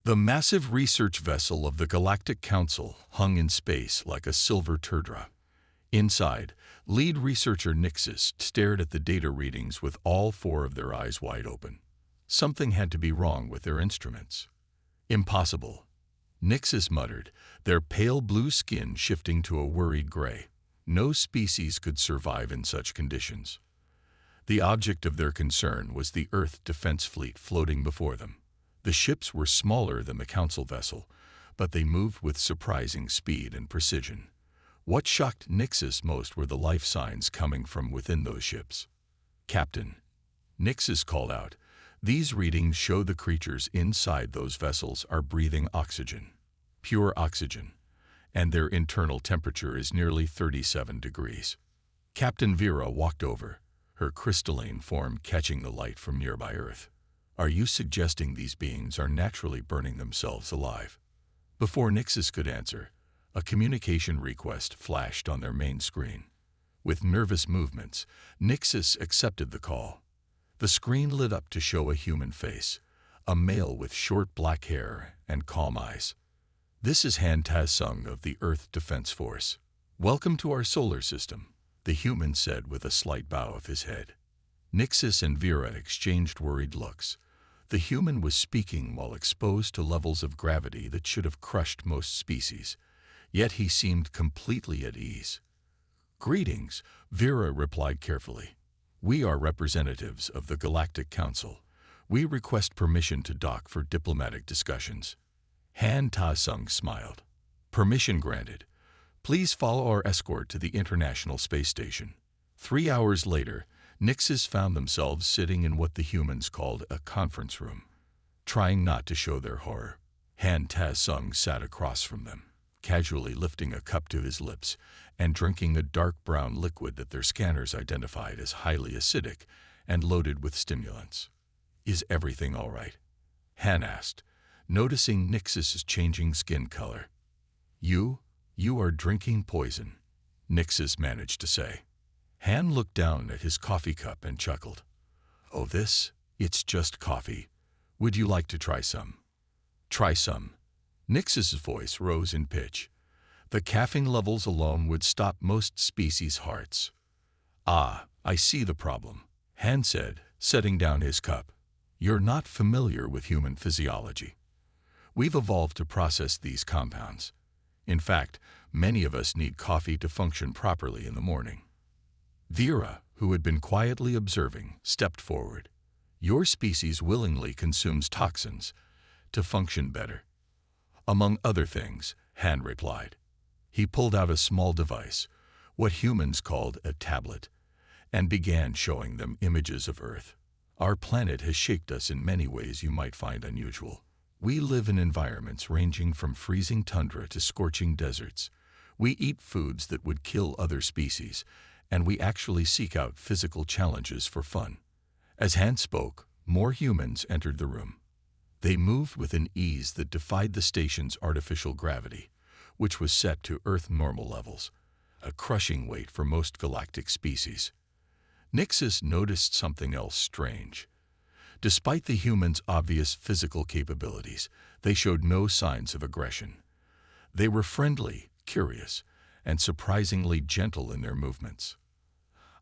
The massive research vessel of the Galactic Council hung in space like a silver teardrop. Inside, lead researcher Nixus stared at the data readings with all four of their eyes wide open. Something had to be wrong with their instruments. Impossible, Nixus muttered, their pale blue skin shifting to a worried gray. No species could survive in such conditions. The object of their concern was the Earth Defense Fleet floating before them. The ships were smaller than the Council vessel, but they moved with surprising speed and precision. What shocked Nixus most were the life signs coming from within those ships. "Captain," Nixus called out, "these readings show the creatures inside those vessels are breathing oxygen, pure oxygen, and their internal temperature is nearly 37 degrees. Captain Vera walked over, her crystalline form catching the light from nearby Earth. "Are you suggesting these beings are naturally burning themselves alive?" Before Nixus could answer, a communication request flashed on their main screen. With nervous movements, Nixus accepted the call. The screen lit up to show a human face, a male with short black hair and calm eyes. "This is Han Tas-Sung of the Earth Defense Force. Welcome to our solar system," the human said with a slight bow of his head. Nixus and Vera exchanged worried looks. The human was speaking while exposed to levels of gravity that should have crushed most species, yet he seemed completely at ease. "Greetings," Vera replied carefully. "We are representatives of the Galactic Council. We request permission to dock for diplomatic discussions." Han Ta-Sung smiled. "Permission granted. Please follow our escort to the International Space Station." 3 hours later, Nixus found themselves sitting in what the humans called a conference room. Trying not to show their horror, Han Tas-Sung sat across from them, casually lifting a cup to his lips and drinking a dark brown liquid that their scanners identified as highly acidic and loaded with stimulants. "Is everything all right?" Han asked, noticing Nixus's changing skin color. You are drinking poison," Nixus managed to say. Han looked down at his coffee cup and chuckled. "Oh, it's just coffee. Would you like to try some?" "Try some." Nixus's voice rose in pitch. "The caffeine levels alone would stop most species' hearts." "Ah, I see the problem," Han said, setting down his cup. "You're not familiar with human physiology. We've evolved to process these compounds. In fact, many of us need coffee to function properly in the morning." Vera, who had been quietly observing, stepped forward. "Your species willingly consumes toxins to function better." "Among other things," Han replied. He pulled out a small device, what humans called a tablet, and began showing them images of Earth. "Our planet has shaped us in many ways you might find unusual. We live in environments ranging from freezing tundra to scorching deserts. We eat foods that would kill other species, and we actually seek out physical challenges for fun." As Han spoke, more humans entered the room. They moved with an ease that defied the station's artificial gravity, which was set to Earth normal levels, a crushing weight for most galactic species. Nixus noticed something else strange. Despite the humans' obvious physical capabilities, they showed no signs of aggression. They were friendly, curious, and surprisingly gentle in their movements.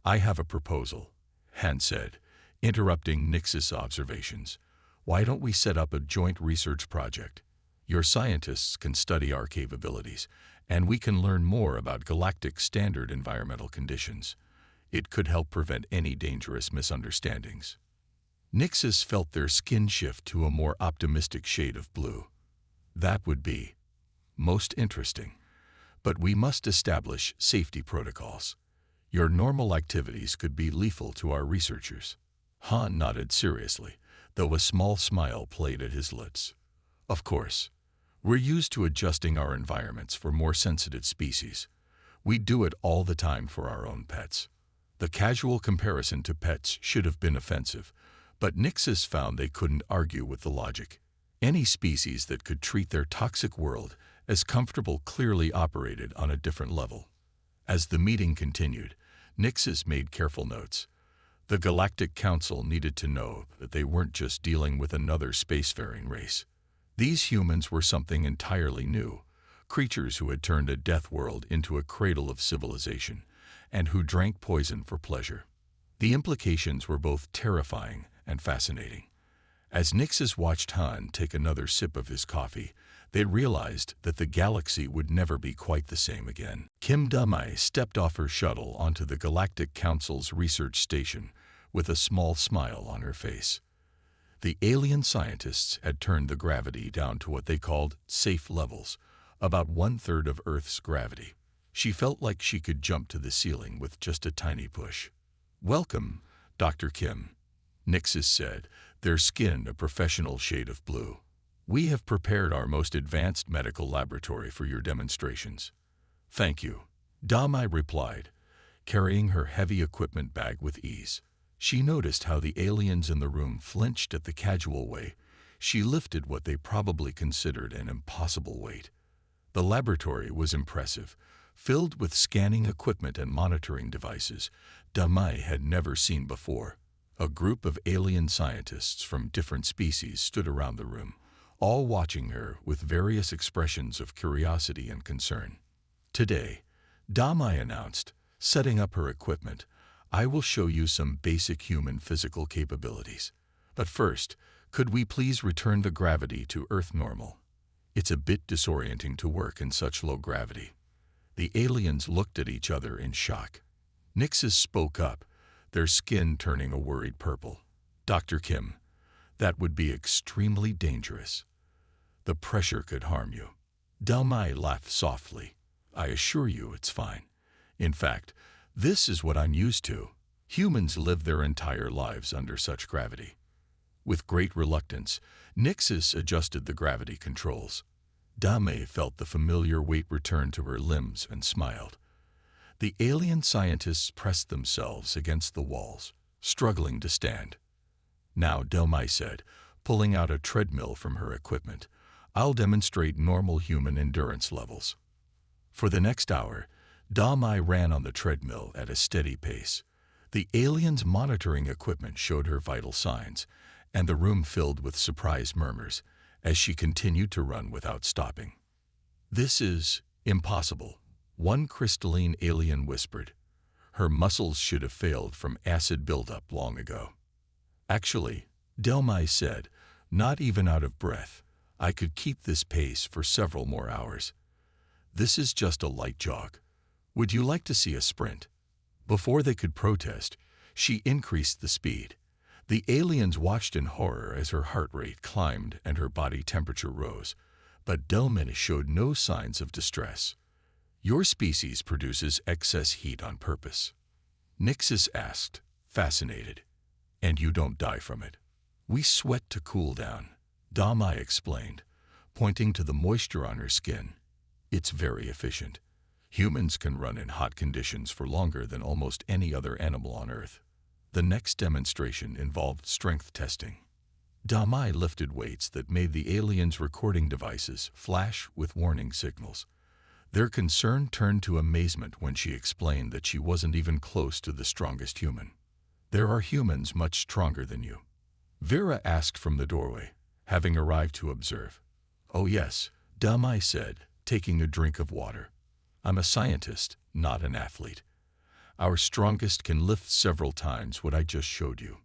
"I have a proposal," Han said, interrupting Nixus' observations. "Why don't we set up a joint research project? Your scientists can study our capabilities, and we can learn more about galactic standard environmental conditions. It could help prevent any dangerous misunderstandings." Nixus felt their skin shift to a more optimistic shade of blue. "That would be most interesting. But we must establish safety protocols. Your normal activities could be lethal to our researchers." Han nodded seriously, though a small smile played at his lips. "Of course. We're used to adjusting our environments for more sensitive species. We do it all the time for our own pets." The casual comparison to pets should have been offensive, but Nixus found they couldn't argue with the logic. Any species that could treat their toxic world as comfortable clearly operated on a different level. As the meeting continued, Nixus made careful notes. The Galactic Council needed to know that they weren't just dealing with another spacefaring race. These humans were something entirely new, creatures who had turned a death world into a cradle of civilization, and who drank poison for pleasure. The implications were both terrifying and fascinating. As Nixus watched Han take another sip of his coffee, they realized that the galaxy would never be quite the same again. Kim Da-mai stepped off her shuttle onto the Galactic Council's research station with a small smile on her face. The alien scientists had turned the gravity down to what they called safe levels, about 1/3 of Earth's gravity. She felt like she could jump to the ceiling with just a tiny push. "Welcome, Dr. Kim," Nixus said, their skin a professional shade of blue. "We have prepared our most advanced medical laboratory for your demonstrations." "Thank you," Da-mai replied, carrying her heavy equipment bag with ease. She noticed how the aliens in the room flinched at the casual way she lifted what they probably considered an impossible weight. The laboratory was impressive, filled with scanning equipment and monitoring devices Da-mai had never seen before. A group of alien scientists from different species stood around the room, all watching her with various expressions of curiosity and concern. "Today," Da-mai announced, setting up her equipment, "I will show you some basic human physical capabilities. But first, could we please return the gravity to Earth normal? It's a bit disorienting to work in such low gravity." The aliens looked at each other in shock. Nixus spoke up, their skin turning a worried purple. "Dr. Kim, that would be extremely dangerous. The pressure could harm you." Da-mai laughed softly. "I assure you it's fine. In fact, this is what I'm used to. Humans live their entire lives under such gravity." With great reluctance, Nixus adjusted the gravity controls. Da-mai felt the familiar weight return to her limbs and smiled. The alien scientists pressed themselves against the walls, struggling to stand. "Now," Da-mai said, pulling out a treadmill from her equipment, "I'll demonstrate normal human endurance levels." For the next hour, Da-mai ran on the treadmill at a steady pace. The aliens' monitoring equipment showed her vital signs, and the room filled with surprised murmurs as she continued to run without stopping. "This is impossible," one crystalline alien whispered. "Her muscles should have failed from acid buildup long ago." "Actually," Da-mai said, not even out of breath, "I could keep this pace for several more hours. This is just a light jog. Would you like to see a sprint?" Before they could protest, she increased the speed. The aliens watched in horror as her heart rate climbed and her body temperature rose, but Da-mai showed no signs of distress. "Your species produces excess heat on purpose," Nixus asked, fascinated. "And you don't die from it." "We sweat to cool down," Da-mai explained, pointing to the moisture on her skin. "It's very efficient. Humans can run in hot conditions for longer than almost any other animal on Earth." The next demonstration involved strength testing. Da-mai lifted weights that made the aliens' recording devices flash with warning signals. Their concern turned to amazement when she explained that she wasn't even close to the strongest human. "There are humans much stronger than you," Vera asked from the doorway, having arrived to observe. "Oh yes," Da-mai said, taking a drink of water. "I'm a scientist, not an athlete. Our strongest can lift several times what I just showed you."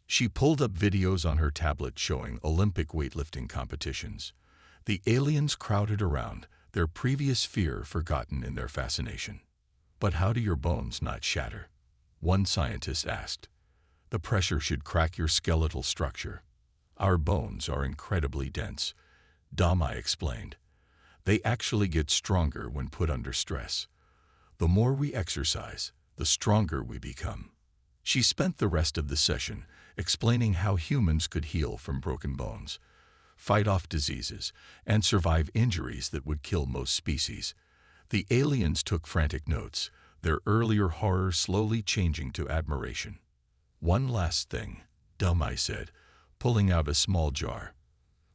She pulled up videos on her tablet showing Olympic weightlifting competitions. The aliens crowded around, their previous fear forgotten in their fascination. "But how do your bones not shatter?" one scientist asked. "The pressure should crack your skeletal structure." "Our bones are incredibly dense," Da-mai explained. "They actually get stronger when put under stress. The more we exercise, the stronger we become." She spent the rest of the session explaining how humans could heal from broken bones, fight off diseases, and survive injuries that would kill most species. The aliens took frantic notes, their earlier horror slowly changing to admiration. "One last thing," Da-mai said, pulling out a small jar.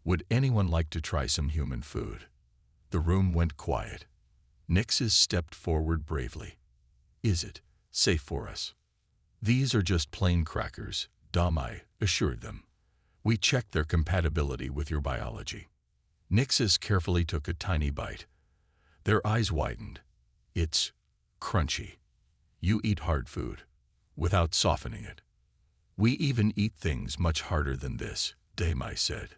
"Would anyone like to try some human food?" The room went quiet. Nixus stepped forward bravely. "Is it safe for us?" "These are just plain crackers," Da-mai assured them. "We checked their compatibility with your biology." Nixus carefully took a tiny bite. Their eyes widened. It's crunchy. You eat hard food, without softening it. We even eat things much harder than this, Damai said.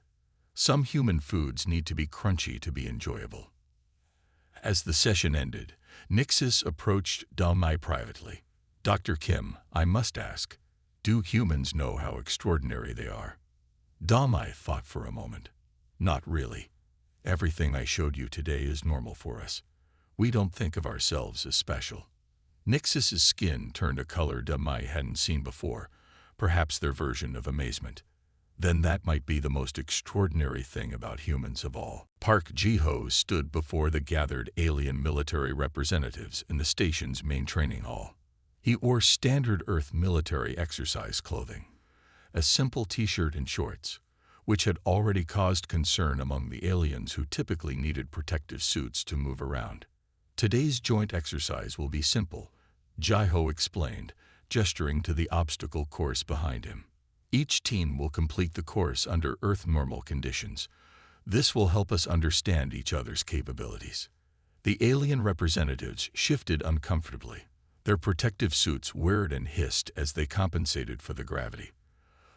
Some human foods need to be crunchy to be enjoyable. As the session ended, Nixus approached Damai privately. Dr. Kim, I must ask, do humans know how extraordinary they are? Damai thought for a moment. Not really. Everything I showed you today is normal for us. We don't think of ourselves as special. Nixus's skin turned a color Damai hadn't seen before, perhaps their version of amazement. Then that might be the most extraordinary thing about humans of all. Park Ji-ho stood before the gathered alien military representatives in the station's main training hall. He wore standard Earth military exercise clothing, a simple t-shirt and shorts, which had already caused concern among the aliens who typically needed protective suits to move around. Today's joint exercise will be simple, Ji-ho explained, gesturing to the obstacle course behind him. Each team will complete the course under Earth normal conditions. This will help us understand each other's capabilities. The alien representatives shifted uncomfortably. Their protective suits whirred and hissed as they compensated for the gravity.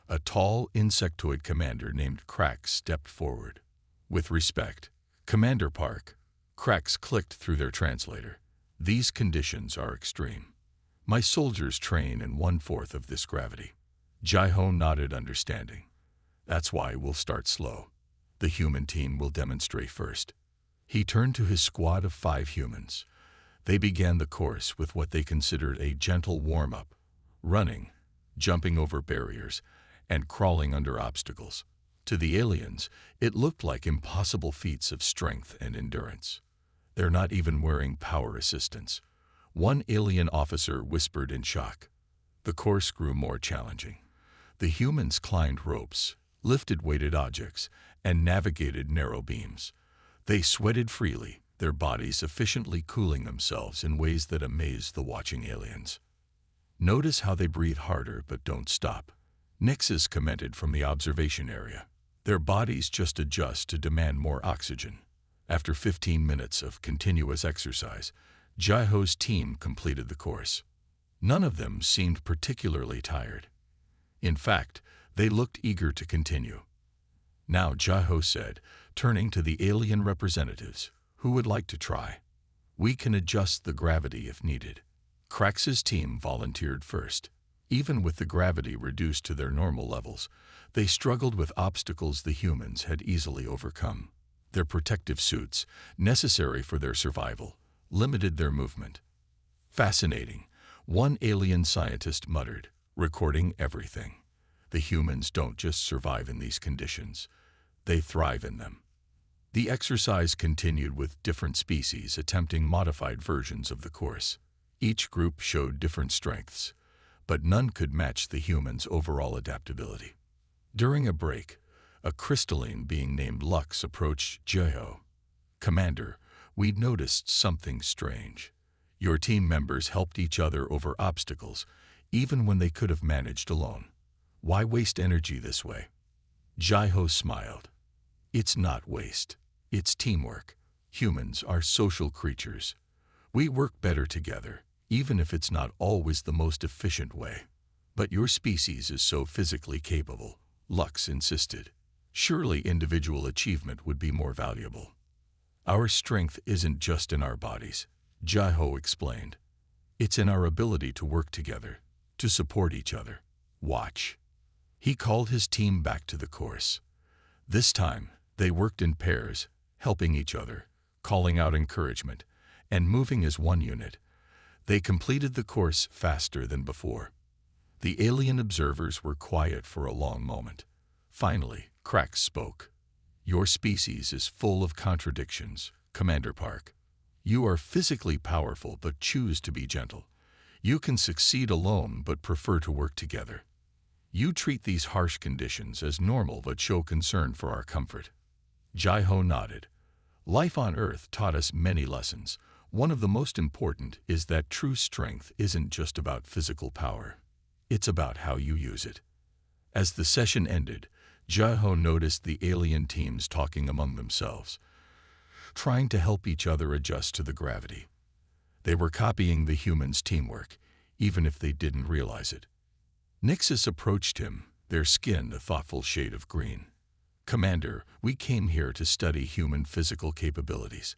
A tall insectoid commander named Krax stepped forward. With respect, Commander Park. Krax clicked through their translator. These conditions are extreme. My soldiers train in 1/4 of this gravity. Ji-ho nodded understanding. That's why we'll start slow. The human team will demonstrate first. He turned to his squad of 5 humans. They began the course with what they considered a gentle warm-up, running, jumping over barriers, and crawling under obstacles. To the aliens, it looked like impossible feats of strength and endurance. They're not even wearing power assistance. One alien officer whispered in shock. The course grew more challenging. The humans climbed ropes, lifted weighted objects, and navigated narrow beams. They sweated freely, their bodies efficiently cooling themselves in ways that amazed the watching aliens. Notice how they breathe harder but don't stop, Nixus commented from the observation area. Their bodies just adjust to demand more oxygen. After 15 minutes of continuous exercise, Ji-ho's team completed the course. None of them seemed particularly tired. In fact, they looked eager to continue. Now, Ji-ho said, turning to the alien representatives, who would like to try? We can adjust the gravity if needed. Krax's team volunteered first. Even with the gravity reduced to their normal levels, they struggled with obstacles the humans had easily overcome. Their protective suits, necessary for their survival, limited their movement. Fascinating, one alien scientist muttered, recording everything. The humans don't just survive in these conditions, they thrive in them. The exercise continued with different species attempting modified versions of the course. Each group showed different strengths, but none could match the humans' overall adaptability. During a break, a crystalline being named Lux approached Ji-ho. Commander, we'd noticed something strange. Your team members helped each other over obstacles, even when they could have managed alone. Why waste energy this way? Ji-ho smiled. It's not waste. It's teamwork. Humans are social creatures. We work better together, even if it's not always the most efficient way. But your species is so physically capable, Lux insisted. Surely individual achievement would be more valuable. Our strength isn't just in our bodies, Ji-ho explained. It's in our ability to work together, to support each other. Watch. He called his team back to the course. This time, they worked in pairs, helping each other, calling out encouragement, and moving as one unit. They completed the course faster than before. The alien observers were quiet for a long moment. Finally, Krax spoke. Your species is full of contradictions, Commander Park. You are physically powerful but choose to be gentle. You can succeed alone but prefer to work together. You treat these harsh conditions as normal but show concern for our comfort. Ji-ho nodded. Life on Earth taught us many lessons. One of the most important is that true strength isn't just about physical power. It's about how you use it. As the session ended, Jiho noticed the alien teams talking among themselves, trying to help each other adjust to the gravity. They were copying the humans' teamwork, even if they didn't realize it. Nixus approached him, their skin a thoughtful shade of green. "Commander, we came here to study human physical capabilities,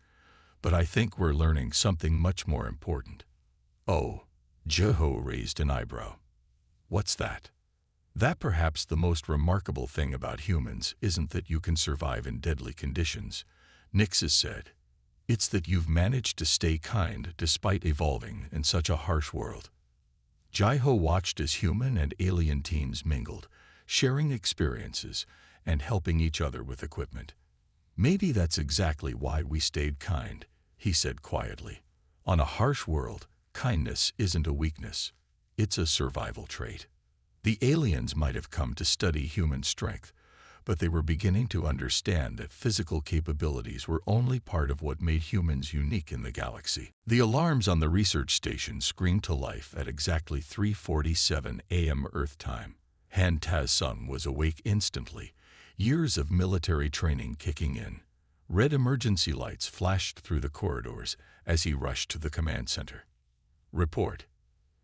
but I think we're learning something much more important." "Oh," Jiho raised an eyebrow. "What's that?" "That perhaps the most remarkable thing about humans isn't that you can survive in deadly conditions," Nixus said. "It's that you've managed to stay kind despite evolving in such a harsh world." Jiho watched as human and alien teams mingled, sharing experiences and helping each other with equipment. "Maybe that's exactly why we stayed kind," he said quietly. "On a harsh world, kindness isn't a weakness. It's a survival trait." The aliens might have come to study human strength, but they were beginning to understand that physical capabilities were only part of what made humans unique in the galaxy. The alarms on the research station screamed to life at exactly 3:47 a.m. Earth time. Han Taz-sung was awake instantly, years of military training kicking in. Red emergency lights flashed through the corridors as he rushed to the command center. "Report,"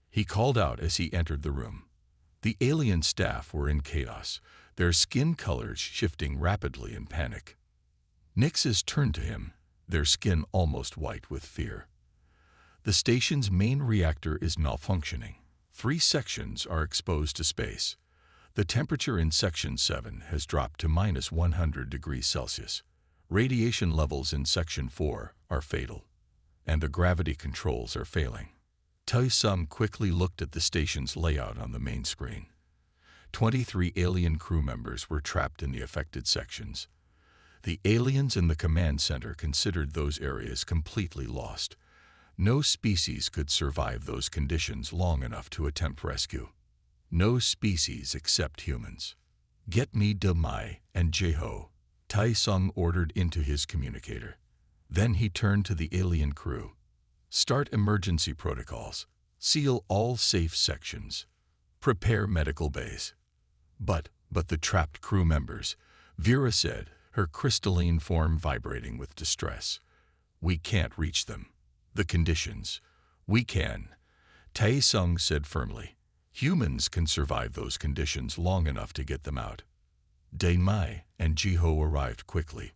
he called out as he entered the room. The alien staff were in chaos, their skin colors shifting rapidly in panic. Nixus turned to him, their skin almost white with fear. "The station's main reactor is malfunctioning. 3 sections are exposed to space. The temperature in Section 7 has dropped to -100 degrees Celsius. Radiation levels in Section 4 are fatal, and the gravity controls are failing." Tae-sung quickly looked at the station's layout on the main screen. 23 alien crew members were trapped in the affected sections. The aliens in the command center considered those areas completely lost. No species could survive those conditions long enough to attempt rescue. No species except humans. "Get me Mai and Jiho," Tae-sung ordered into his communicator. Then he turned to the alien crew. "Start emergency protocols. Seal all safe sections. Prepare medical bays." But the trapped crew members," Vera said, her crystalline form vibrating with distress. "We can't reach them. The conditions." "We can," Tae-sung said firmly. "Humans can survive those conditions long enough to get them out." Mai and Jiho arrived quickly,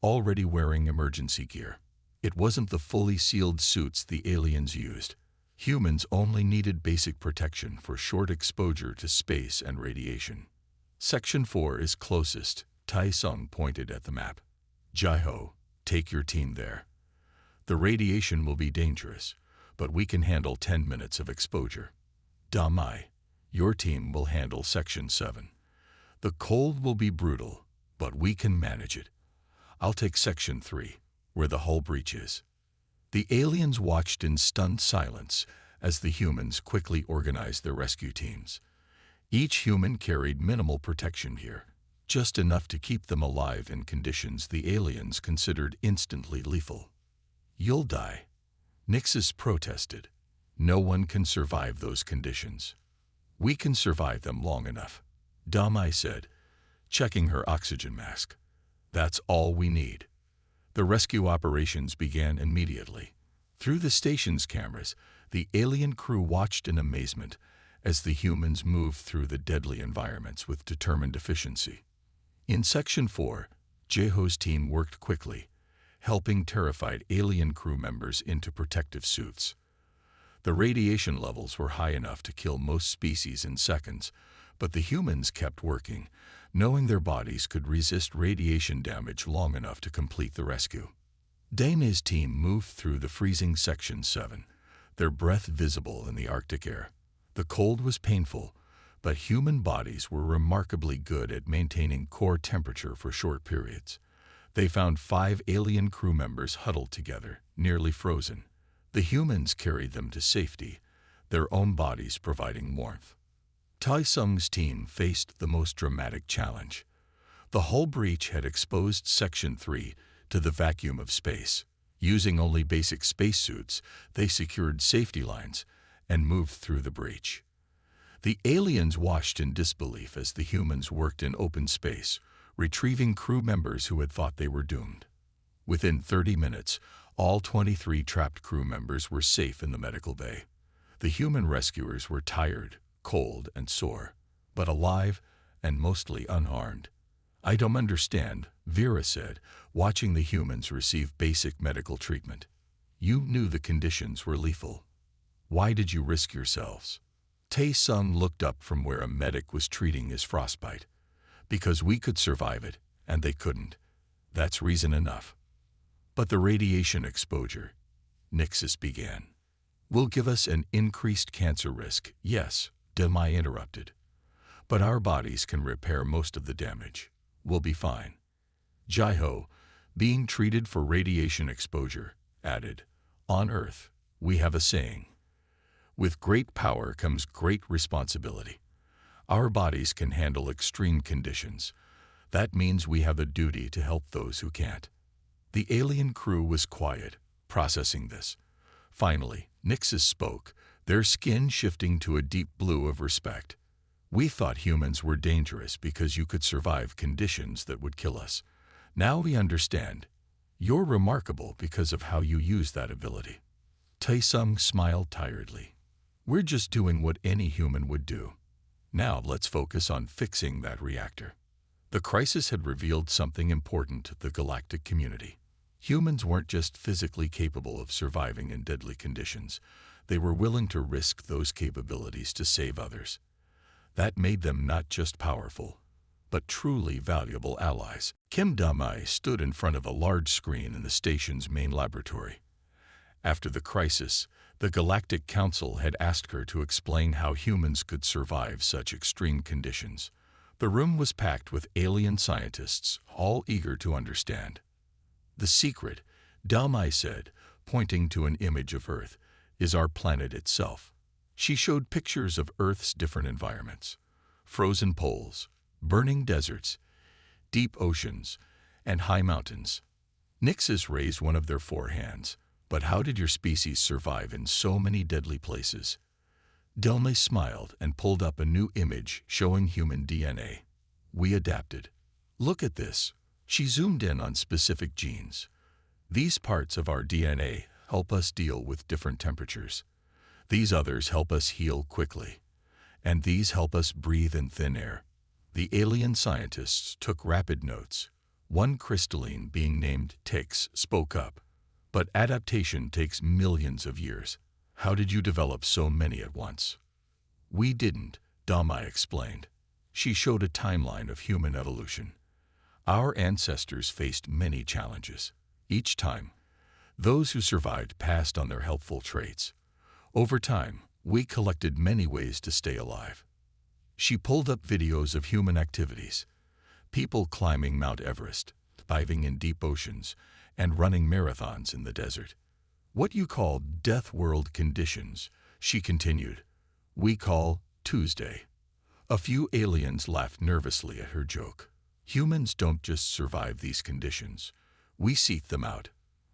already wearing emergency gear. It wasn't the fully sealed suits the aliens used. Humans only needed basic protection for short exposure to space and radiation. "Section 4 is closest," Tae-sung pointed at the map. "Jiho, take your team there. The radiation will be dangerous, but we can handle 10 minutes of exposure. Mai, your team will handle Section 7. The cold will be brutal, but we can manage it. I'll take Section 3. Where the hull breach is." The aliens watched in stunned silence as the humans quickly organized their rescue teams. Each human carried minimal protection gear, just enough to keep them alive in conditions the aliens considered instantly lethal. "You'll die," Nixus protested. "No one can survive those conditions." "We can survive them long enough," Mai said, checking her oxygen mask. "That's all we need." The rescue operations began immediately. Through the station's cameras, the alien crew watched in amazement as the humans moved through the deadly environments with determined efficiency. In Section 4, Jiho's team worked quickly, helping terrified alien crew members into protective suits. The radiation levels were high enough to kill most species in seconds, but the humans kept working, knowing their bodies could resist radiation damage long enough to complete the rescue. Dana's team moved through the freezing Section 7, their breath visible in the Arctic air. The cold was painful, but human bodies were remarkably good at maintaining core temperature for short periods. They found 5 alien crew members huddled together, nearly frozen. The humans carried them to safety, their own bodies providing warmth. Tae-sung's team faced the most dramatic challenge. The hull breach had exposed Section 3 to the vacuum of space. Using only basic spacesuits, they secured safety lines and moved through the breach. The aliens watched in disbelief as the humans worked in open space, retrieving crew members who had thought they were doomed. Within 30 minutes, all 23 trapped crew members were safe in the medical bay. The human rescuers were tired, cold, and sore, but alive and mostly unharmed. "I don't understand," Vera said, watching the humans receive basic medical treatment. "You knew the conditions were lethal. Why did you risk yourselves?" Tae-sung looked up from where a medic was treating his frostbite. "Because we could survive it, and they couldn't. That's reason enough." "But the radiation exposure," Nixis began, "will give us an increased cancer risk." "Yes," Demai interrupted. "But our bodies can repair most of the damage. We'll be fine." Jaiho, being treated for radiation exposure, added, "On Earth, we have a saying. With great power comes great responsibility. Our bodies can handle extreme conditions. That means we have a duty to help those who can't." The alien crew was quiet, processing this. Finally, Nixis spoke, their skin shifting to a deep blue of respect. "We thought humans were dangerous because you could survive conditions that would kill us. Now we understand. You're remarkable because of how you use that ability." Tae-sung smiled tiredly. "We're just doing what any human would do. Now let's focus on fixing that reactor." The crisis had revealed something important to the galactic community. Humans weren't just physically capable of surviving in deadly conditions. They were willing to risk those capabilities to save others. That made them not just powerful, but truly valuable allies. Kim Damai stood in front of a large screen in the station's main laboratory. After the crisis, the Galactic Council had asked her to explain how humans could survive such extreme conditions. The room was packed with alien scientists, all eager to understand. "The secret," Damai said, pointing to an image of Earth, "is our planet itself." She showed pictures of Earth's different environments: frozen poles, burning deserts, deep oceans, and high mountains. Nixis raised one of their 4 hands. "But how did your species survive in so many deadly places?" Delme smiled and pulled up a new image showing human DNA. "We adapted. Look at this." She zoomed in on specific genes. "These parts of our DNA help us deal with different temperatures. These others help us heal quickly. And these help us breathe in thin air." The alien scientists took rapid notes. One crystalline being named Tix spoke up. "But adaptation takes millions of years. How did you develop so many at once?" "We didn't," Damai explained. She showed a timeline of human evolution. "Our ancestors faced many challenges. Each time, those who survived passed on their helpful traits. Over time, we collected many ways to stay alive." She pulled up videos of human activities: people climbing Mount Everest, diving in deep oceans, and running marathons in the desert. "What you call death world conditions," she continued, "we call Tuesday." A few aliens laughed nervously at her joke. "Humans don't just survive these conditions. We seek them out.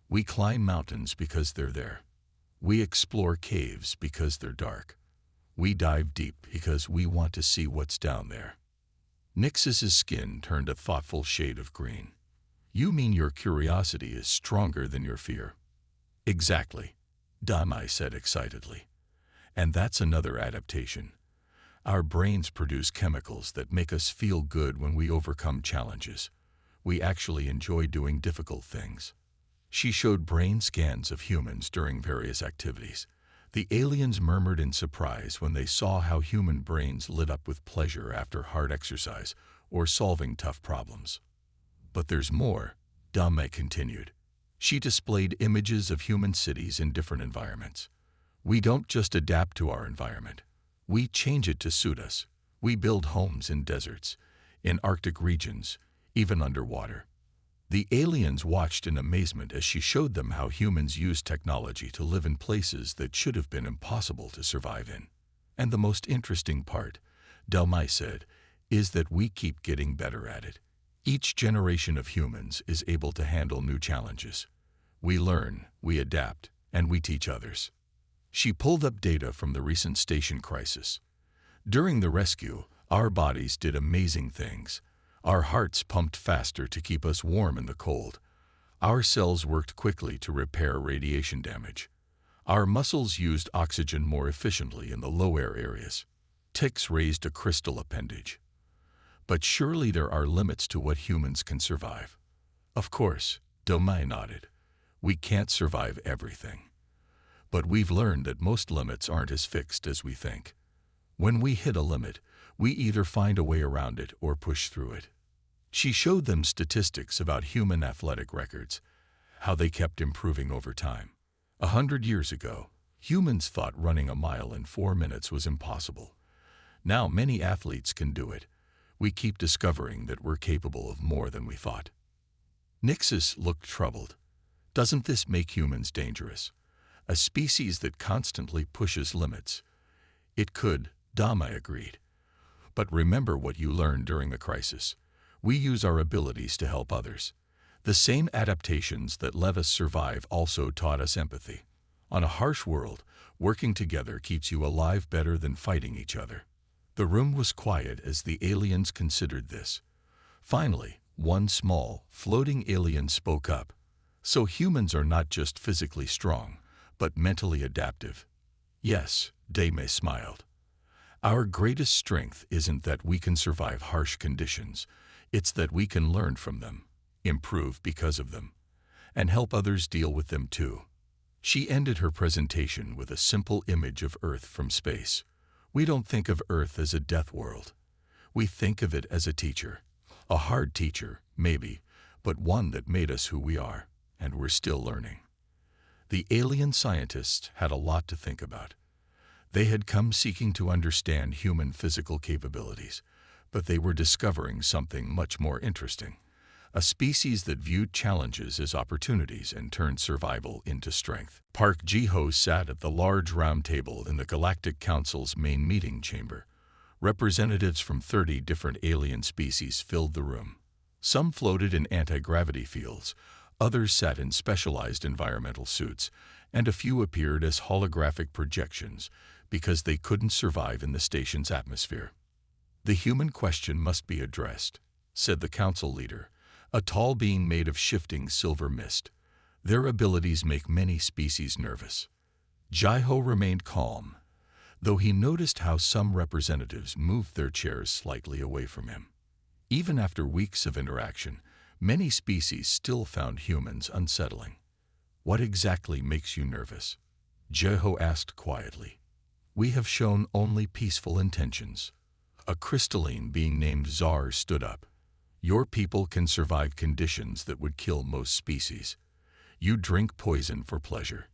We climb mountains because they're there. We explore caves because they're dark. We dive deep because we want to see what's down there." Nixis's skin turned a thoughtful shade of green. "You mean your curiosity is stronger than your fear?" "Exactly," Damai said excitedly. "And that's another adaptation. Our brains produce chemicals that make us feel good when we overcome challenges. We actually enjoy doing difficult things." She showed brain scans of humans during various activities. The aliens murmured in surprise when they saw how human brains lit up with pleasure after hard exercise or solving tough problems. "But there's more," Damai continued. She displayed images of human cities in different environments. "We don't just adapt to our environment. We change it to suit us. We build homes in deserts, in Arctic regions, even underwater." The aliens watched in amazement as she showed them how humans use technology to live in places that should have been impossible to survive in. "And the most interesting part," Delmai said, "is that we keep getting better at it. Each generation of humans is able to handle new challenges. We learn, we adapt, and we teach others." She pulled up data from the recent station crisis. During the rescue, our bodies did amazing things. Our hearts pumped faster to keep us warm in the cold. Our cells worked quickly to repair radiation damage. Our muscles used oxygen more efficiently in the low-air areas. Ticks raised a crystal appendage. But surely there are limits to what humans can survive. Of course, Domai nodded. We can't survive everything. But we've learned that most limits aren't as fixed as we think. When we hit a limit, we either find a way around it or push through it. She showed them statistics about human athletic records, how they kept improving over time. 100 years ago, humans thought running a mile in 4 minutes was impossible. Now many athletes can do it. We keep discovering that we're capable of more than we thought. Nixis looked troubled. Doesn't this make humans dangerous? A species that constantly pushes limits. It could, Damai agreed. But remember what you learned during the crisis. We use our abilities to help others. The same adaptations that let us survive also taught us empathy. On a harsh world, working together keeps you alive better than fighting each other. The room was quiet as the aliens considered this. Finally, one small, floating alien spoke up. So humans are not just physically strong, but mentally adaptive. Yes, Dame smiled. Our greatest strength isn't that we can survive harsh conditions. It's that we can learn from them, improve because of them, and help others deal with them too. She ended her presentation with a simple image of Earth from space. We don't think of Earth as a death world. We think of it as a teacher. A hard teacher, maybe, but one that made us who we are, and we're still learning. The alien scientists had a lot to think about. They had come seeking to understand human physical capabilities, but they were discovering something much more interesting. A species that viewed challenges as opportunities and turned survival into strength. Park Ji-ho sat at the large round table in the Galactic Council's main meeting chamber. Representatives from 30 different alien species filled the room. Some floated in anti-gravity fields, others sat in specialized environmental suits, and a few appeared as holographic projections because they couldn't survive in the station's atmosphere. The human question must be addressed, said the council leader, a tall being made of shifting silver mist. Their abilities make many species nervous. Ji-ho remained calm, though he noticed how some representatives moved their chairs slightly away from him. Even after weeks of interaction, many species still found humans unsettling. What exactly makes you nervous? Ji-ho asked quietly. We have shown only peaceful intentions. A crystalline being named Czar stood up. Your people can survive conditions that would kill most species. You drink poison for pleasure.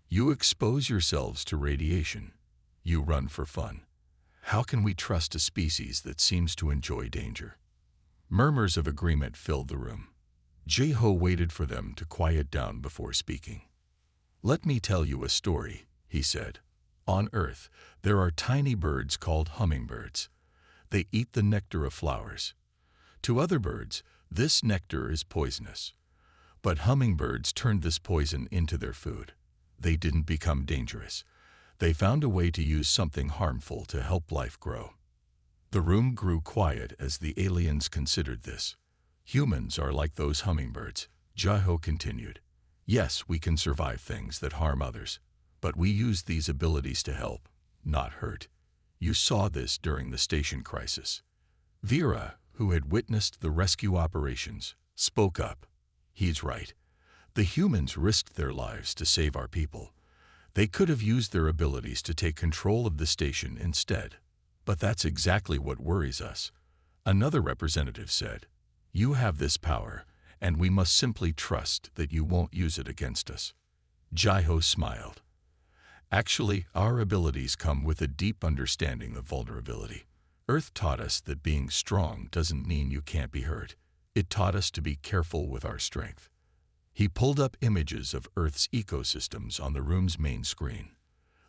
You expose yourselves to radiation. You run for fun. How can we trust a species that seems to enjoy danger? Murmurs of agreement filled the room. Ji-ho waited for them to quiet down before speaking. Let me tell you a story, he said. On Earth, there are tiny birds called hummingbirds. They eat the nectar of flowers. To other birds, this nectar is poisonous. But hummingbirds turned this poison into their food. They didn't become dangerous. They found a way to use something harmful to help life grow. The room grew quiet as the aliens considered this. Humans are like those hummingbirds, Ji-ho continued. Yes, we can survive things that harm others, but we use these abilities to help, not hurt. You saw this during the station crisis. Vera, who had witnessed the rescue operations, spoke up. He's right. The humans risked their lives to save our people. They could have used their abilities to take control of the station instead. But that's exactly what worries us. Another representative said, you have this power, and we must simply trust that you won't use it against us. Ji-ho smiled. Actually, our abilities come with a deep understanding of vulnerability. Earth taught us that being strong doesn't mean you can't be hurt. It taught us to be careful with our strength. He pulled up images of Earth's ecosystems on the room's main screen.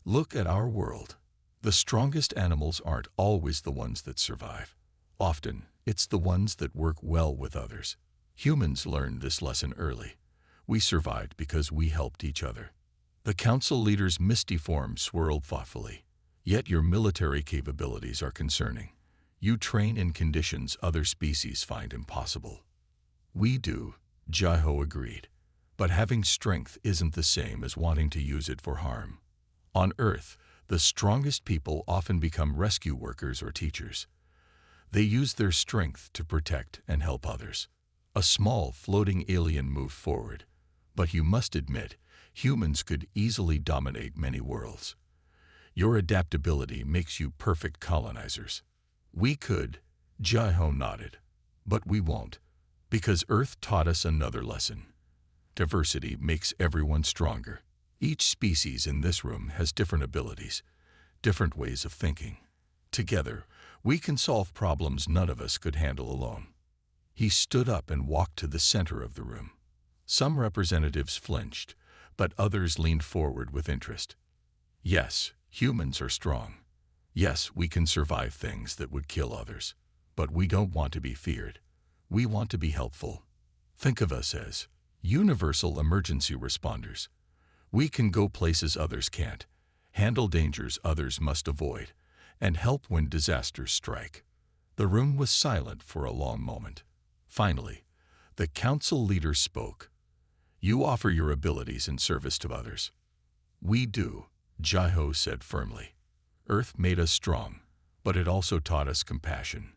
Look at our world. The strongest animals aren't always the ones that survive. Often, it's the ones that work well with others. Humans learned this lesson early. We survived because we helped each other. The council leader's misty form swirled thoughtfully. Yet your military capabilities are concerning. You train in conditions other species find impossible. We do, Jaiho agreed. But having strength isn't the same as wanting to use it for harm. On Earth, the strongest people often become rescue workers or teachers. They use their strength to protect and help others. A small, floating alien moved forward. But you must admit, humans could easily dominate many worlds. Your adaptability makes you perfect colonizers. We could, Jaiho nodded. But we won't, because Earth taught us another lesson. Diversity makes everyone stronger. Each species in this room has different abilities, different ways of thinking. Together, we can solve problems none of us could handle alone. He stood up and walked to the center of the room. Some representatives flinched, but others leaned forward with interest. Yes, humans are strong. Yes, we can survive things that would kill others. But we don't want to be feared. We want to be helpful. Think of us as universal emergency responders. We can go places others can't, handle dangers others must avoid, and help when disasters strike. The room was silent for a long moment. Finally, the council leader spoke. You offer your abilities in service to others. We do, Jaiho said firmly. Earth made us strong, but it also taught us compassion.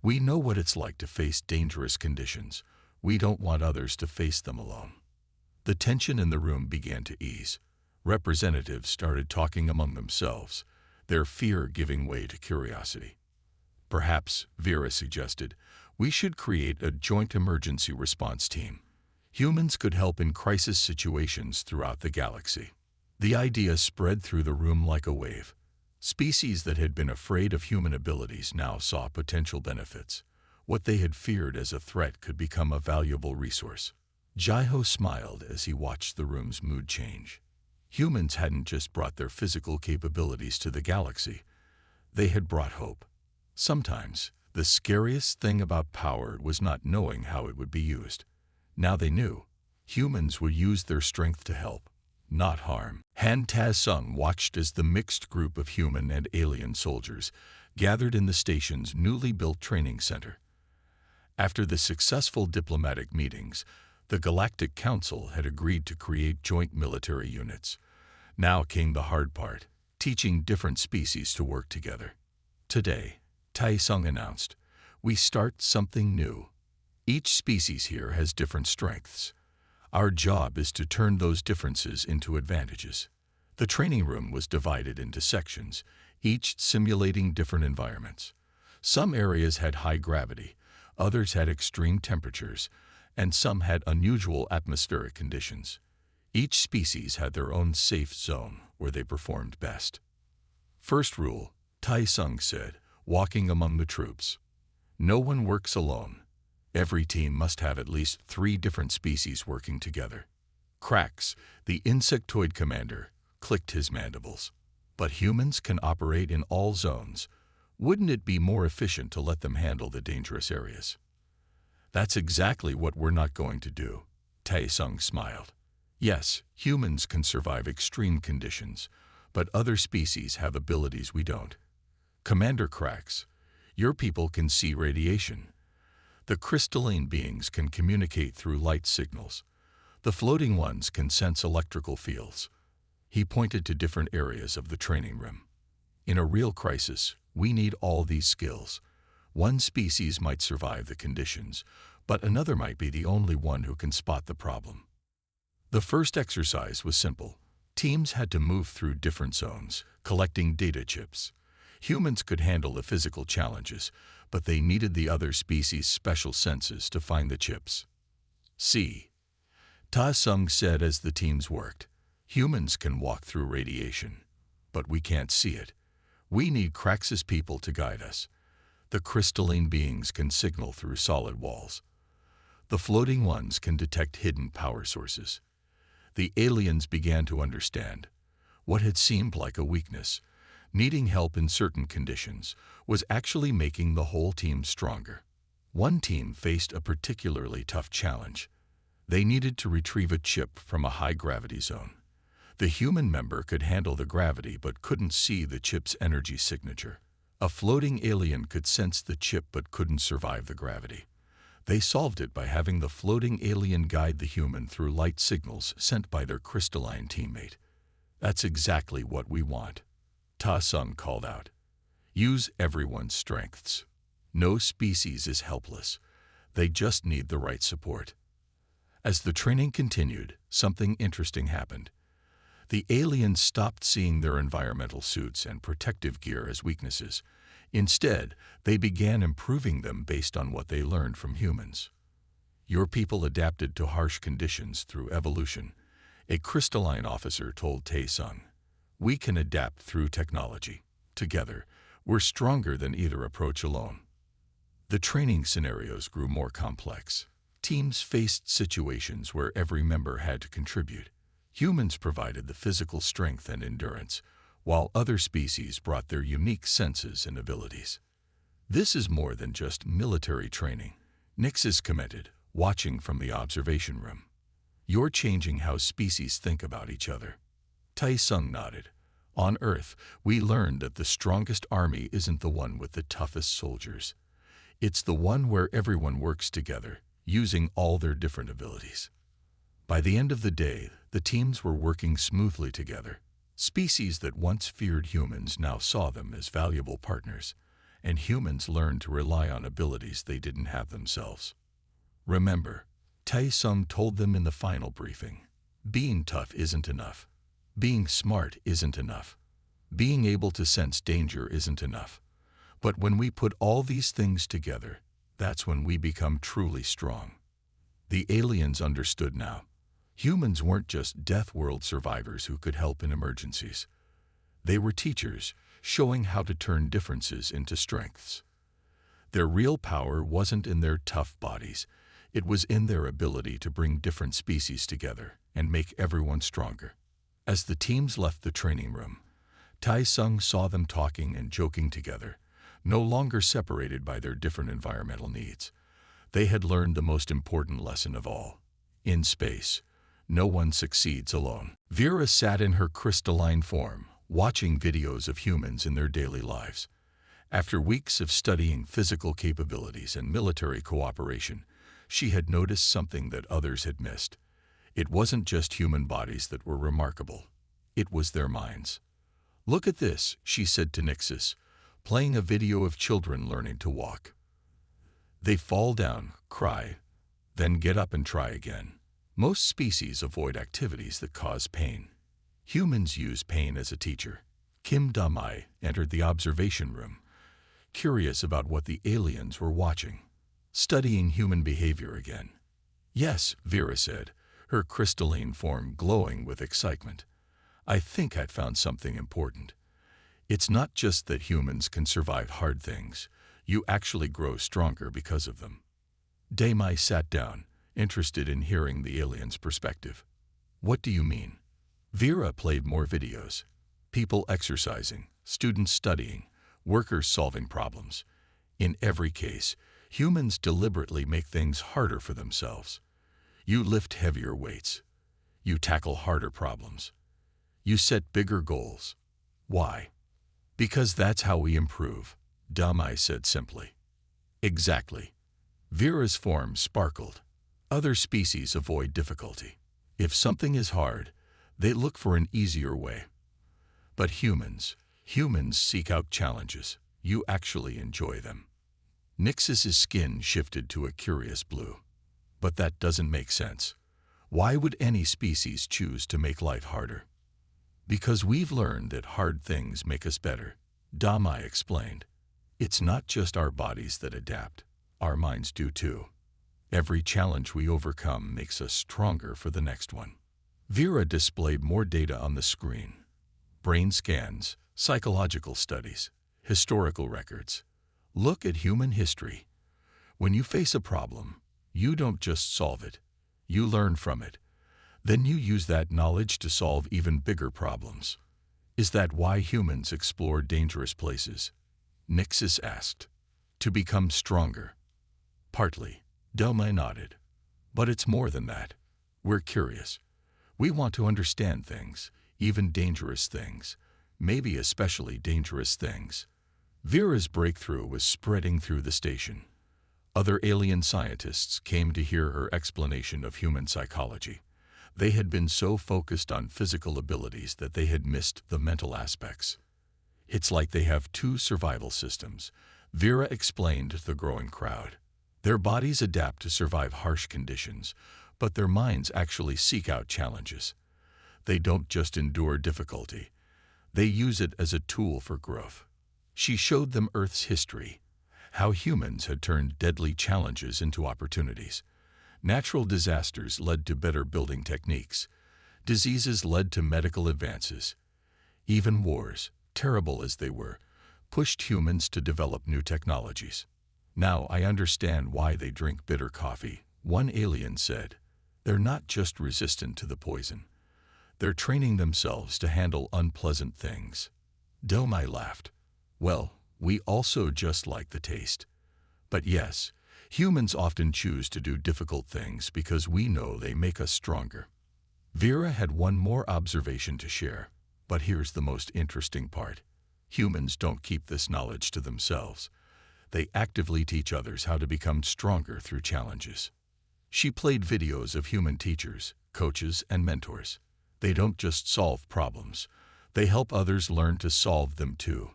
We know what it's like to face dangerous conditions. We don't want others to face them alone. The tension in the room began to ease. Representatives started talking among themselves, their fear giving way to curiosity. Perhaps, Vera suggested, we should create a joint emergency response team. Humans could help in crisis situations throughout the galaxy. The idea spread through the room like a wave. Species that had been afraid of human abilities now saw potential benefits. What they had feared as a threat could become a valuable resource. Jaiho smiled as he watched the room's mood change. Humans hadn't just brought their physical capabilities to the galaxy. They had brought hope. Sometimes, the scariest thing about power was not knowing how it would be used. Now they knew. Humans would use their strength to help, not harm. Han Ta-sung watched as the mixed group of human and alien soldiers gathered in the station's newly built training center. After the successful diplomatic meetings, the Galactic Council had agreed to create joint military units. Now came the hard part, teaching different species to work together. Today, Tai-sung announced, we start something new. Each species here has different strengths. Our job is to turn those differences into advantages. The training room was divided into sections, each simulating different environments. Some areas had high gravity, others had extreme temperatures, and some had unusual atmospheric conditions. Each species had their own safe zone where they performed best. First rule, Tai-sung said, walking among the troops. No one works alone. Every team must have at least 3 different species working together. Krax, the insectoid commander, clicked his mandibles. But humans can operate in all zones. Wouldn't it be more efficient to let them handle the dangerous areas? That's exactly what we're not going to do, Tai-sung smiled. Yes, humans can survive extreme conditions, but other species have abilities we don't. Commander Krax, your people can see radiation. The crystalline beings can communicate through light signals. The floating ones can sense electrical fields. He pointed to different areas of the training room. In a real crisis, we need all these skills. One species might survive the conditions, but another might be the only one who can spot the problem. The first exercise was simple. Teams had to move through different zones, collecting data chips. Humans could handle the physical challenges, but they needed the other species' special senses to find the chips. See, Ta-sung said as the teams worked, humans can walk through radiation, but we can't see it. We need Krax's people to guide us. The crystalline beings can signal through solid walls. The floating ones can detect hidden power sources. The aliens began to understand. What had seemed like a weakness, needing help in certain conditions, was actually making the whole team stronger. One team faced a particularly tough challenge. They needed to retrieve a chip from a high-gravity zone. The human member could handle the gravity but couldn't see the chip's energy signature. A floating alien could sense the chip but couldn't survive the gravity. They solved it by having the floating alien guide the human through light signals sent by their crystalline teammate. That's exactly what we want, Ta Sung called out. Use everyone's strengths. No species is helpless. They just need the right support. As the training continued, something interesting happened. The aliens stopped seeing their environmental suits and protective gear as weaknesses. Instead, they began improving them based on what they learned from humans. Your people adapted to harsh conditions through evolution, a crystalline officer told Tae-sung. We can adapt through technology. Together, we're stronger than either approach alone. The training scenarios grew more complex. Teams faced situations where every member had to contribute. Humans provided the physical strength and endurance, while other species brought their unique senses and abilities. This is more than just military training, Nixis commented, watching from the observation room. You're changing how species think about each other. Tae-sung nodded. On Earth, we learned that the strongest army isn't the one with the toughest soldiers. It's the one where everyone works together, using all their different abilities. By the end of the day, the teams were working smoothly together. Species that once feared humans now saw them as valuable partners, and humans learned to rely on abilities they didn't have themselves. Remember, Tae-sung told them in the final briefing, being tough isn't enough. Being smart isn't enough. Being able to sense danger isn't enough. But when we put all these things together, that's when we become truly strong. The aliens understood now. Humans weren't just death world survivors who could help in emergencies. They were teachers, showing how to turn differences into strengths. Their real power wasn't in their tough bodies. It was in their ability to bring different species together and make everyone stronger. As the teams left the training room, Tae-sung saw them talking and joking together, no longer separated by their different environmental needs. They had learned the most important lesson of all. In space, no one succeeds alone. Vera sat in her crystalline form, watching videos of humans in their daily lives. After weeks of studying physical capabilities and military cooperation, she had noticed something that others had missed. It wasn't just human bodies that were remarkable. It was their minds. Look at this, she said to Nixis, playing a video of children learning to walk. They fall down, cry, then get up and try again. Most species avoid activities that cause pain. Humans use pain as a teacher. Kim Da-mai entered the observation room, curious about what the aliens were watching. Studying human behavior again. Yes, Vera said, her crystalline form glowing with excitement. I think I'd found something important. It's not just that humans can survive hard things. You actually grow stronger because of them. Da-mai sat down, interested in hearing the alien's perspective. What do you mean? Vera played more videos. People exercising, students studying, workers solving problems. In every case, humans deliberately make things harder for themselves. You lift heavier weights. You tackle harder problems. You set bigger goals. Why? Because that's how we improve, Da-mai said simply. Exactly. Vera's form sparkled. Other species avoid difficulty. If something is hard, they look for an easier way. But humans seek out challenges. You actually enjoy them. Nixis's skin shifted to a curious blue. But that doesn't make sense. Why would any species choose to make life harder? Because we've learned that hard things make us better, Da-mai explained. It's not just our bodies that adapt. Our minds do too. Every challenge we overcome makes us stronger for the next one. Vera displayed more data on the screen. Brain scans, psychological studies, historical records. Look at human history. When you face a problem, you don't just solve it. You learn from it. Then you use that knowledge to solve even bigger problems. Is that why humans explore dangerous places? Nixis asked. To become stronger. Partly. Da-mai nodded. But it's more than that. We're curious. We want to understand things, even dangerous things, maybe especially dangerous things. Vera's breakthrough was spreading through the station. Other alien scientists came to hear her explanation of human psychology. They had been so focused on physical abilities that they had missed the mental aspects. It's like they have two survival systems, Vera explained to the growing crowd. Their bodies adapt to survive harsh conditions, but their minds actually seek out challenges. They don't just endure difficulty. They use it as a tool for growth. She showed them Earth's history, how humans had turned deadly challenges into opportunities. Natural disasters led to better building techniques. Diseases led to medical advances. Even wars, terrible as they were, pushed humans to develop new technologies. Now I understand why they drink bitter coffee, one alien said. They're not just resistant to the poison. They're training themselves to handle unpleasant things. Domai laughed. Well, we also just like the taste. But yes, humans often choose to do difficult things because we know they make us stronger. Vera had one more observation to share, but here's the most interesting part. Humans don't keep this knowledge to themselves. They actively teach others how to become stronger through challenges. She played videos of human teachers, coaches, and mentors. They don't just solve problems. They help others learn to solve them too.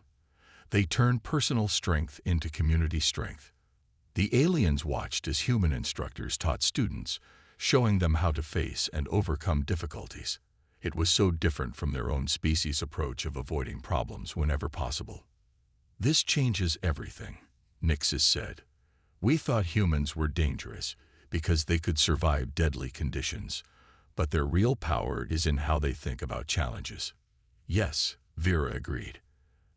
They turn personal strength into community strength. The aliens watched as human instructors taught students, showing them how to face and overcome difficulties. It was so different from their own species' approach of avoiding problems whenever possible. This changes everything, Nixis said. We thought humans were dangerous because they could survive deadly conditions, but their real power is in how they think about challenges. Yes, Vera agreed.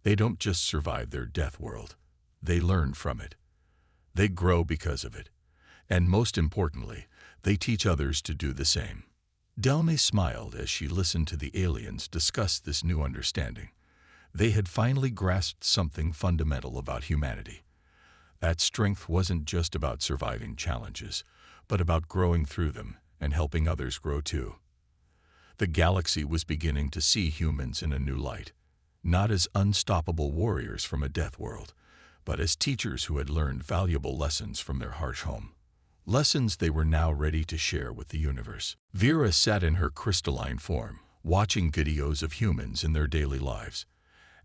They don't just survive their death world. They learn from it. They grow because of it. And most importantly, they teach others to do the same. Delme smiled as she listened to the aliens discuss this new understanding. They had finally grasped something fundamental about humanity. That strength wasn't just about surviving challenges, but about growing through them and helping others grow too. The galaxy was beginning to see humans in a new light, not as unstoppable warriors from a death world, but as teachers who had learned valuable lessons from their harsh home. Lessons they were now ready to share with the universe. Vera sat in her crystalline form, watching videos of humans in their daily lives.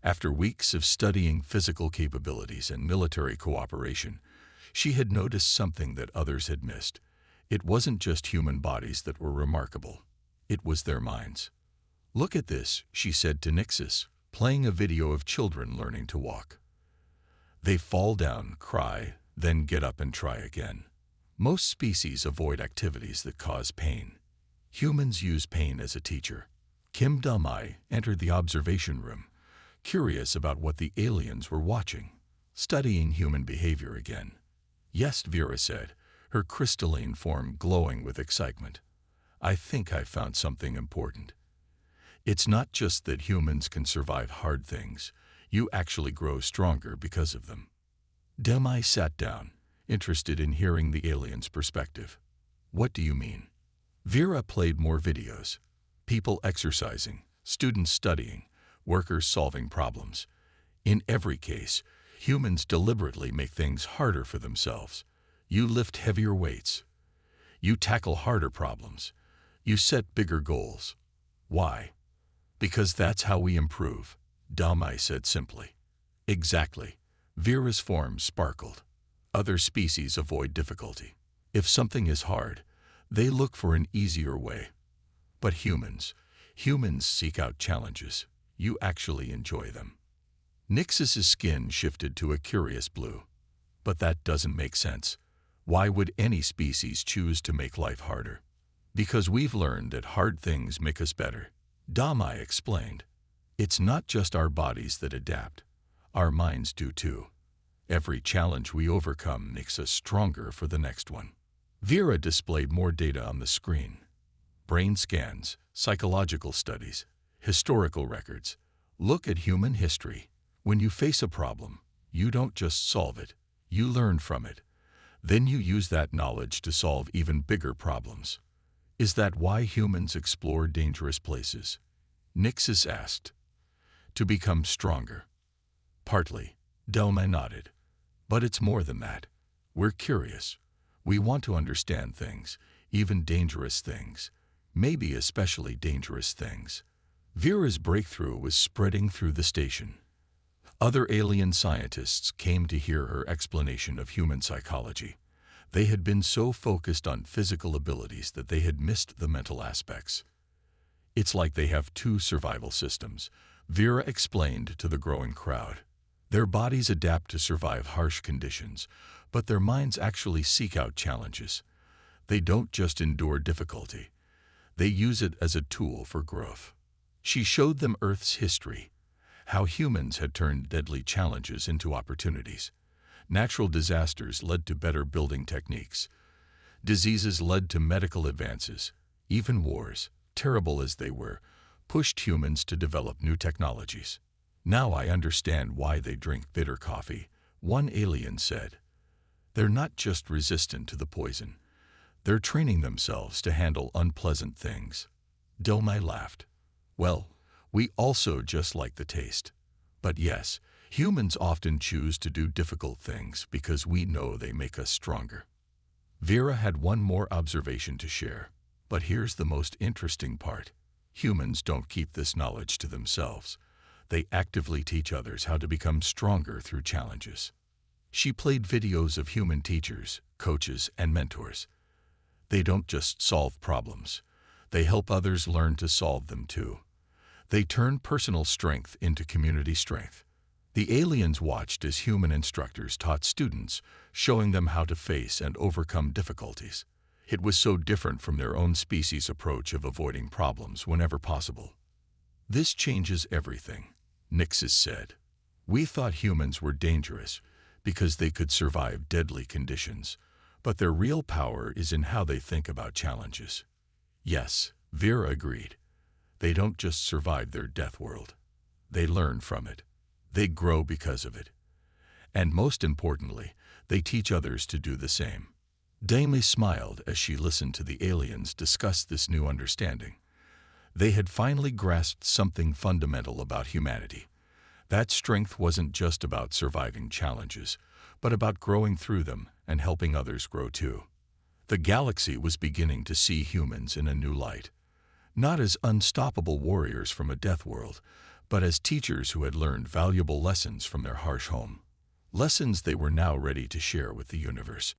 After weeks of studying physical capabilities and military cooperation, she had noticed something that others had missed. It wasn't just human bodies that were remarkable. It was their minds. Look at this, she said to Nixis, playing a video of children learning to walk. They fall down, cry, then get up and try again. Most species avoid activities that cause pain. Humans use pain as a teacher. Kim Dalmai entered the observation room, curious about what the aliens were watching, studying human behavior again. Yes, Vera said, her crystalline form glowing with excitement. I think I found something important. It's not just that humans can survive hard things. You actually grow stronger because of them. Demai sat down, interested in hearing the alien's perspective. What do you mean? Vera played more videos. People exercising, students studying, workers solving problems. In every case, humans deliberately make things harder for themselves. You lift heavier weights. You tackle harder problems. You set bigger goals. Why? Because that's how we improve, Dalmai said simply. Exactly. Vera's form sparkled. Other species avoid difficulty. If something is hard, they look for an easier way. But humans seek out challenges. You actually enjoy them. Nixis's skin shifted to a curious blue. But that doesn't make sense. Why would any species choose to make life harder? Because we've learned that hard things make us better. Damai explained. It's not just our bodies that adapt. Our minds do too. Every challenge we overcome makes us stronger for the next one. Vera displayed more data on the screen. Brain scans, psychological studies, historical records. Look at human history. When you face a problem, you don't just solve it. You learn from it. Then you use that knowledge to solve even bigger problems. Is that why humans explore dangerous places? Nixis asked. To become stronger. Partly, Delma nodded. But it's more than that. We're curious. We want to understand things, even dangerous things. Maybe especially dangerous things. Vera's breakthrough was spreading through the station. Other alien scientists came to hear her explanation of human psychology. They had been so focused on physical abilities that they had missed the mental aspects. It's like they have two survival systems, Vera explained to the growing crowd. Their bodies adapt to survive harsh conditions, but their minds actually seek out challenges. They don't just endure difficulty. They use it as a tool for growth. She showed them Earth's history, how humans had turned deadly challenges into opportunities. Natural disasters led to better building techniques. Diseases led to medical advances. Even wars, terrible as they were, pushed humans to develop new technologies. Now I understand why they drink bitter coffee, one alien said. They're not just resistant to the poison. They're training themselves to handle unpleasant things. Delmai laughed. Well, we also just like the taste. But yes, humans often choose to do difficult things because we know they make us stronger. Vera had one more observation to share. But here's the most interesting part. Humans don't keep this knowledge to themselves. They actively teach others how to become stronger through challenges. She played videos of human teachers, coaches, and mentors. They don't just solve problems. They help others learn to solve them too. They turn personal strength into community strength. The aliens watched as human instructors taught students, showing them how to face and overcome difficulties. It was so different from their own species' approach of avoiding problems whenever possible. This changes everything, Nixis said. We thought humans were dangerous because they could survive deadly conditions, but their real power is in how they think about challenges. Yes, Vera agreed. They don't just survive their death world. They learn from it. They grow because of it. And most importantly, they teach others to do the same. Damie smiled as she listened to the aliens discuss this new understanding. They had finally grasped something fundamental about humanity. That strength wasn't just about surviving challenges, but about growing through them and helping others grow too. The galaxy was beginning to see humans in a new light. Not as unstoppable warriors from a death world, but as teachers who had learned valuable lessons from their harsh home. Lessons they were now ready to share with the universe.